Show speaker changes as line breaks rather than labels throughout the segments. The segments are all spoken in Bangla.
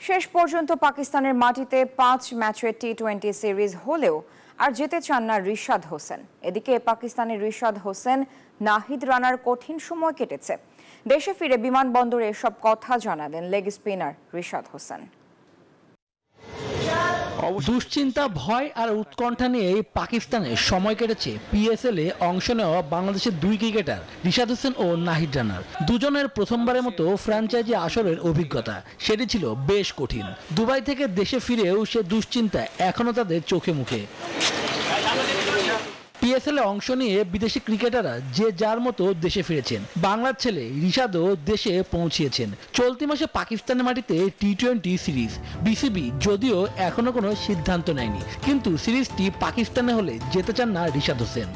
শেষ পর্যন্ত পাকিস্তানের মাটিতে 5 ম্যাচের টি-20 সিরিজ হলেও আর যেতে চান না রিশাদ হোসেন। এদিকে পাকিস্তানের রিশাদ হোসেন নাহিদ রানার কঠিন সময় কেটেছে। দেশে ফিরে বিমানবন্দরে এসব কথা জানালেন লেগ স্পিনার রিশাদ হোসেন।
দুশ্চিন্তা, ভয় আর উৎকণ্ঠা নিয়ে পাকিস্তানে সময় কেটেছে পিএসএল এ অংশ নেওয়া বাংলাদেশের দুই ক্রিকেটার রিশাদ হোসেন ও নাহিদ রানার। দুজনের প্রথমবারের মতো ফ্র্যাঞ্চাইজি আসরের অভিজ্ঞতা, সেটি ছিল বেশ কঠিন। দুবাই থেকে দেশে ফিরেও সে দুশ্চিন্তা এখনো তাদের চোখে মুখে। পিএসএল এ অংশ নিয়ে বিদেশি ক্রিকেটাররা যে যার মতো দেশে ফিরেছেন। বাংলার ছেলে রিশাদও দেশে পৌঁছিয়েছেন। চলতি মাসে পাকিস্তানের মাটিতে টি-20 সিরিজ। বিসিবি যদিও এখনো কোনো সিদ্ধান্ত নেয়নি, কিন্তু সিরিজটি পাকিস্তানে হলে যেতে চান না রিশাদ হোসেন।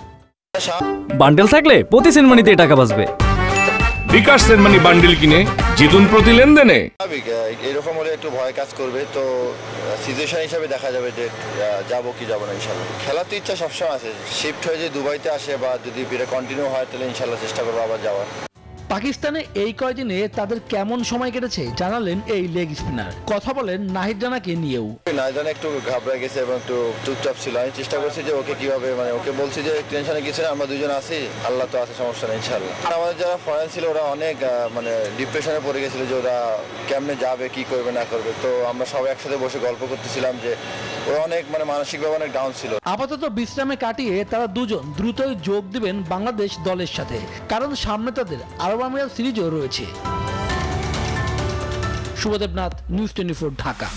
বান্ডেল থাকলে প্রতি সেনমানিতে টাকা বাঁচবে।
বিকাশ সেনমানি বান্ডেল কিনে জিতুন প্রতি লেনদেনে।
এরকম হলে একটু ভয় কাজ করবে, তো সিচুয়েশন হিসাবে দেখা যাবে যে যাবো কি যাবো না। ইনশাল্লাহ খেলার তো ইচ্ছা সবসময় আছে। শিফট হয়ে যে দুবাইতে আসে বা যদি এটা কন্টিনিউ হয় তাহলে ইনশাল্লাহ চেষ্টা করবো আবার যাওয়ার।
পাকিস্তানে এই কয়দিনে তাদের কেমন সময় কেটেছে জানালেন এই লেগ স্পিনার। কথা বলেন নাহিদ রানাকে নিয়েও।
নাহিদ রানা একটু ঘাবড়ে গেছে এবং একটু চুপচাপ ছিল। আমি চেষ্টা করছি যে ওকে কিভাবে, ওকে বলছি যে টেনশনে কিছু না, আমরা দুজন আছি, আল্লাহ তো আছে, সমস্যা নেই ইনশাল্লাহ। আমাদের যারা ফরেন ছিল ওরা অনেক ডিপ্রেশনে পড়ে গেছিল যে ওরা কেমনে যাবে, কি করবে না করবে। তো আমরা সবাই একসাথে বসে গল্প করতেছিলাম যে ওরা অনেক মানসিকভাবে অনেক ডাউন ছিল।
আপাতত বিশ্রামে কাটিয়ে তারা দুজন দ্রুতই যোগ দিবেন বাংলাদেশ দলের সাথে, কারণ সামনে তাদের আরব আমিরাত সিরিজও রয়েছে। শুভদেবনাথ, নিউজ 24, ঢাকা।